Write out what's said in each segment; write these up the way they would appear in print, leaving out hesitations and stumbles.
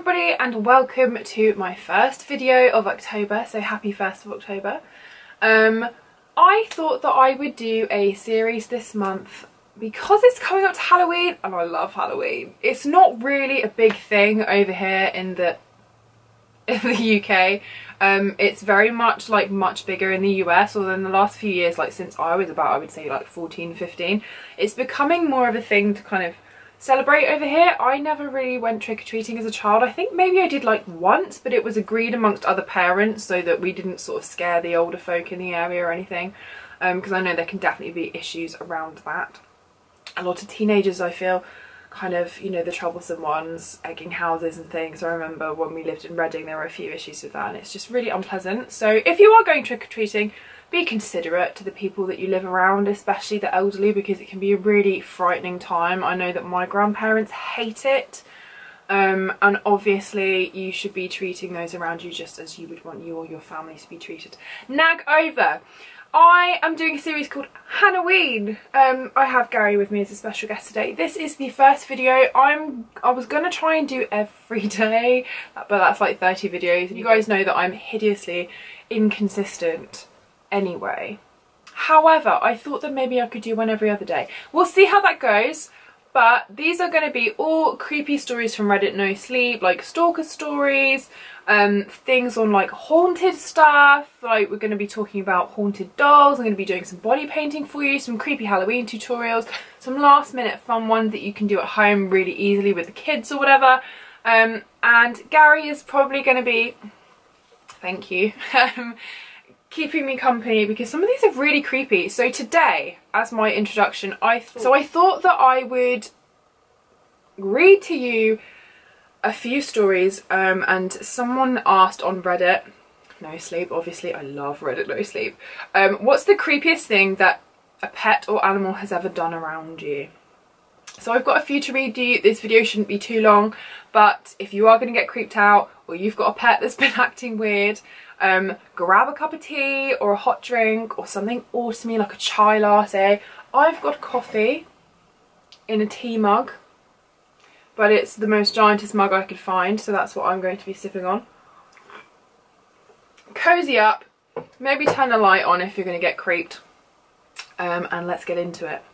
everybody and welcome to my first video of October, so happy 1st of October. I thought that I would do a series this month because it's coming up to Halloween and I love Halloween. It's not really a big thing over here in the UK. It's very much like much bigger in the US, although in the last few years, like since I was about, I would say like 14, 15, it's becoming more of a thing to kind of celebrate over here. I never really went trick-or-treating as a child. I think maybe I did like once, but it was agreed amongst other parents so that we didn't sort of scare the older folk in the area or anything, because I know there can definitely be issues around that. A lot of teenagers, I feel, kind of, you know, the troublesome ones, egging houses and things. I remember when we lived in Reading there were a few issues with that and it's just really unpleasant. So if you are going trick-or-treating, be considerate to the people that you live around, especially the elderly, because it can be a really frightening time. I know that my grandparents hate it, and obviously you should be treating those around you just as you would want you or your family to be treated. Nag over! I am doing a series called Hannahween. I have Gary with me as a special guest today. This is the first video. I was going to try and do every day, but that's like 30 videos. You guys know that I'm hideously inconsistent anyway. However, I thought that maybe I could do one every other day. We'll see how that goes, but these are going to be all creepy stories from Reddit No Sleep, like stalker stories, things on like haunted stuff, like we're going to be talking about haunted dolls. I'm going to be doing some body painting for you, some creepy Halloween tutorials, some last minute fun ones that you can do at home really easily with the kids or whatever, and Gary is probably going to be, thank you, keeping me company because some of these are really creepy. So today, as my introduction, I thought that I would read to you a few stories, and someone asked on Reddit No Sleep, obviously I love Reddit No Sleep, what's the creepiest thing that a pet or animal has ever done around you? So I've got a few to read to you. This video shouldn't be too long, but if you are going to get creeped out or you've got a pet that's been acting weird, grab a cup of tea or a hot drink or something awesome like a chai latte. I've got coffee in a tea mug, but it's the most giantest mug I could find, so that's what I'm going to be sipping on. Cozy up, maybe turn the light on if you're going to get creeped, and let's get into it.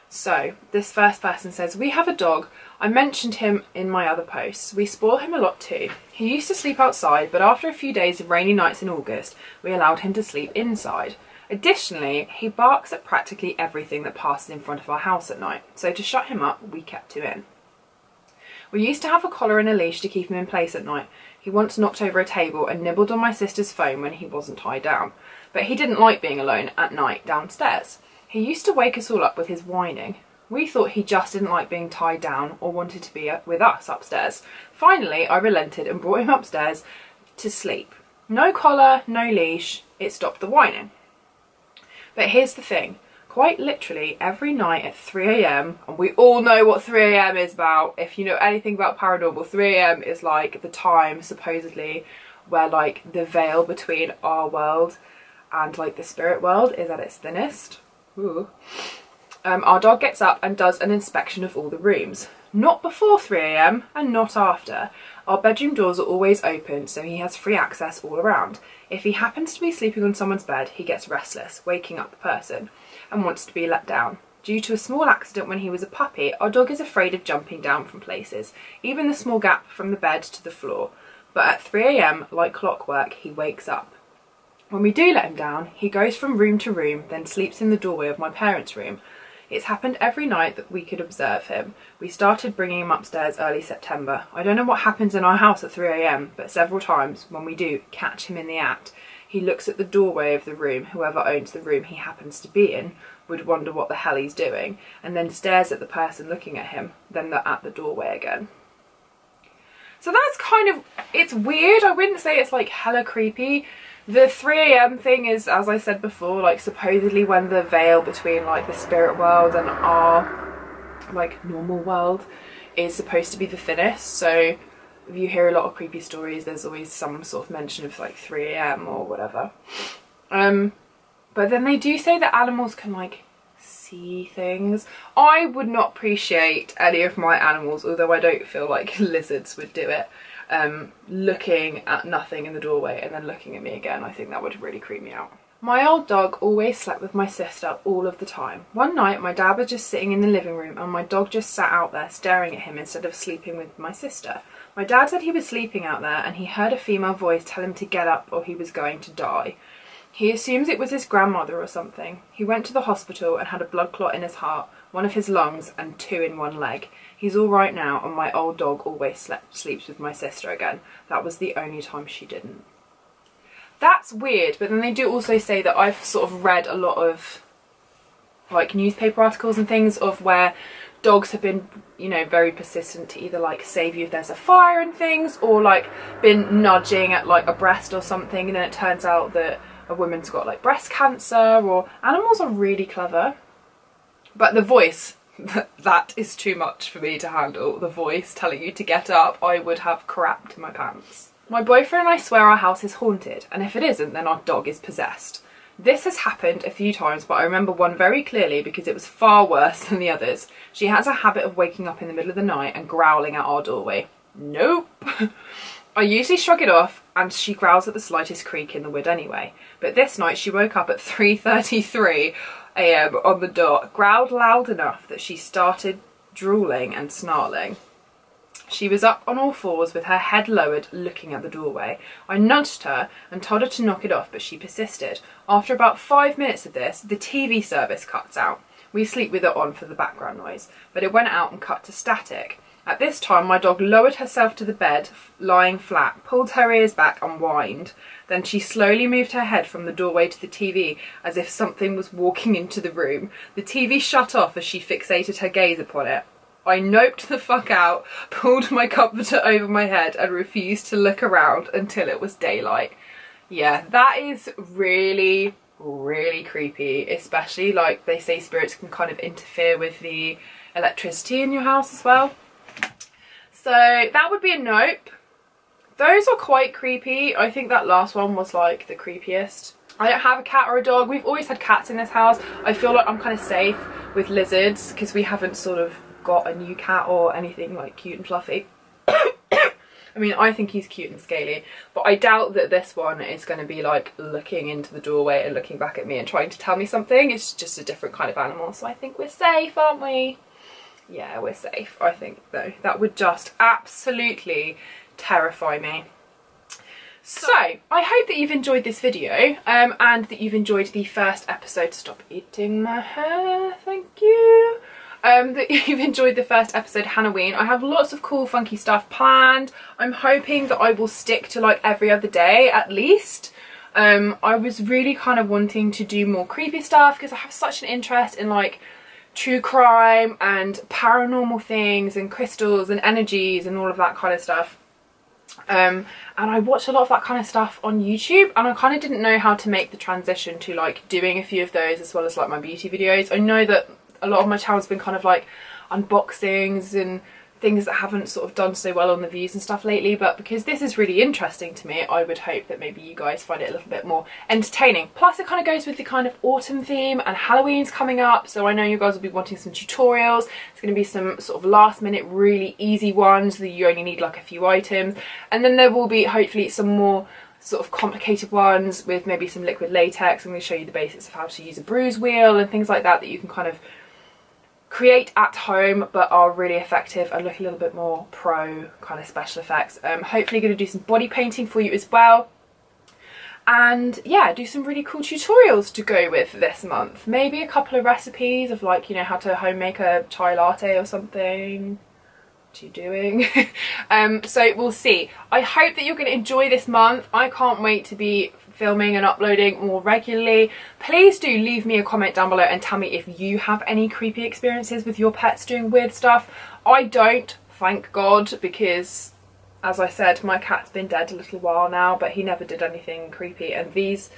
So this first person says, we have a dog. I mentioned him in my other posts. We spoil him a lot too. He used to sleep outside, but after a few days of rainy nights in August, we allowed him to sleep inside. Additionally, he barks at practically everything that passes in front of our house at night, so to shut him up, we kept him in. We used to have a collar and a leash to keep him in place at night. He once knocked over a table and nibbled on my sister's phone when he wasn't tied down, but he didn't like being alone at night downstairs. He used to wake us all up with his whining. We thought he just didn't like being tied down or wanted to be with us upstairs. Finally, I relented and brought him upstairs to sleep. No collar, no leash, it stopped the whining. But here's the thing, quite literally every night at 3 AM, and we all know what 3 AM is about. If you know anything about paranormal, 3 AM is like the time supposedly where like the veil between our world and like the spirit world is at its thinnest. Ooh. Our dog gets up and does an inspection of all the rooms. Not before 3 AM and not after. Our bedroom doors are always open, so he has free access all around. If he happens to be sleeping on someone's bed, he gets restless, waking up the person, and wants to be let down. Due to a small accident when he was a puppy, our dog is afraid of jumping down from places, even the small gap from the bed to the floor. But at 3 AM, like clockwork, he wakes up. When we do let him down, he goes from room to room, then sleeps in the doorway of my parents' room. It's happened every night that we could observe him. We started bringing him upstairs early September. I don't know what happens in our house at 3 AM, but several times when we do catch him in the act, he looks at the doorway of the room. Whoever owns the room he happens to be in would wonder what the hell he's doing, and then stares at the person looking at him, then they're at the doorway again. So that's kind of, it's weird. I wouldn't say it's like hella creepy. The 3 AM thing is, as I said before, like supposedly when the veil between like the spirit world and our like normal world is supposed to be the thinnest. So if you hear a lot of creepy stories, there's always some sort of mention of like 3 AM or whatever. But then they do say that animals can like see things. I would not appreciate any of my animals, although I don't feel like lizards would do it, looking at nothing in the doorway and then looking at me again. I think that would really creep me out. My old dog always slept with my sister all of the time. One night my dad was just sitting in the living room and my dog just sat out there staring at him instead of sleeping with my sister. My dad said he was sleeping out there and he heard a female voice tell him to get up or he was going to die. He assumes it was his grandmother or something. He went to the hospital and had a blood clot in his heart, one of his lungs and 2 in one leg. He's all right now and my old dog always sleeps with my sister again. That was the only time she didn't. That's weird, but then they do also say that I've sort of read a lot of like newspaper articles and things of where dogs have been, you know, very persistent to either like save you if there's a fire and things, or like been nudging at like a breast or something and then it turns out that a woman's got like breast cancer. Or animals are really clever. But the voice, that is too much for me to handle. The voice telling you to get up, I would have crapped my pants. My boyfriend and I swear our house is haunted, and if it isn't, then our dog is possessed. This has happened a few times, but I remember one very clearly because it was far worse than the others. She has a habit of waking up in the middle of the night and growling at our doorway. Nope. I usually shrug it off, and she growls at the slightest creak in the wood anyway. But this night she woke up at 3:33 AM on the dot, growled loud enough that she started drooling and snarling. She was up on all fours with her head lowered, looking at the doorway. I nudged her and told her to knock it off, but she persisted. After about 5 minutes of this, the TV service cuts out. We sleep with it on for the background noise, but it went out and cut to static. At this time, my dog lowered herself to the bed, lying flat, pulled her ears back and whined. Then she slowly moved her head from the doorway to the TV as if something was walking into the room. The TV shut off as she fixated her gaze upon it. I noped the fuck out, pulled my comforter over my head and refused to look around until it was daylight. Yeah, that is really, really creepy, especially like they say spirits can kind of interfere with the electricity in your house as well. So that would be a nope. Those are quite creepy. I think that last one was like the creepiest. I don't have a cat or a dog. We've always had cats in this house. I feel like I'm kind of safe with lizards because we haven't sort of got a new cat or anything like cute and fluffy. I mean, I think he's cute and scaly, but I doubt that this one is going to be like looking into the doorway and looking back at me and trying to tell me something. It's just a different kind of animal, so I think we're safe, aren't we? Yeah, we're safe, I think, though. That would just absolutely terrify me. So, I hope that you've enjoyed this video and that you've enjoyed the first episode. Stop eating my hair, thank you. That you've enjoyed the first episode, Hannahween. I have lots of cool funky stuff planned. I'm hoping that I will stick to like every other day at least. I was really kind of wanting to do more creepy stuff because I have such an interest in like true crime and paranormal things and crystals and energies and all of that kind of stuff. And I watch a lot of that kind of stuff on YouTube, and I kind of didn't know how to make the transition to like doing a few of those as well as like my beauty videos. I know that a lot of my channel's been kind of like unboxings and things that haven't sort of done so well on the views and stuff lately, but because this is really interesting to me, I would hope that maybe you guys find it a little bit more entertaining. Plus it kind of goes with the kind of autumn theme, and Halloween's coming up, so I know you guys will be wanting some tutorials. It's going to be some sort of last minute really easy ones that you only need like a few items, and then there will be hopefully some more sort of complicated ones with maybe some liquid latex. I'm going to show you the basics of how to use a bruise wheel and things like that that you can kind of create at home but are really effective and look a little bit more pro kind of special effects. Hopefully going to do some body painting for you as well, and yeah, do some really cool tutorials to go with this month. Maybe a couple of recipes of like, you know, how to home make a chai latte or something. What are you doing? So we'll see. I hope that you're going to enjoy this month. I can't wait to be filming and uploading more regularly. Please do leave me a comment down below and tell me if you have any creepy experiences with your pets doing weird stuff. I don't, thank God, because as I said, my cat's been dead a little while now, but he never did anything creepy, and these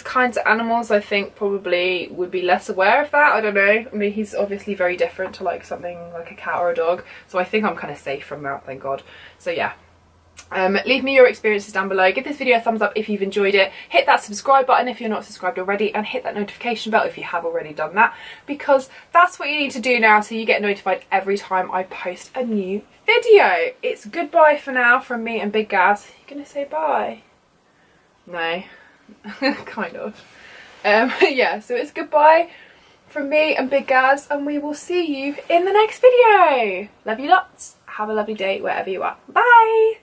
kinds of animals I think probably would be less aware of that. I don't know. I mean, he's obviously very different to like something like a cat or a dog, so I think I'm kind of safe from that, thank God. So yeah, Leave me your experiences down below. Give this video a thumbs up if you've enjoyed it. Hit that subscribe button if you're not subscribed already, and hit that notification bell if you have already done that, because that's what you need to do now so you get notified every time I post a new video. It's goodbye for now from me and Big Gaz. You gonna say bye? No. Kind of. Yeah, so it's goodbye from me and Big Gaz, and we will see you in the next video. Love you lots. Have a lovely day wherever you are. Bye!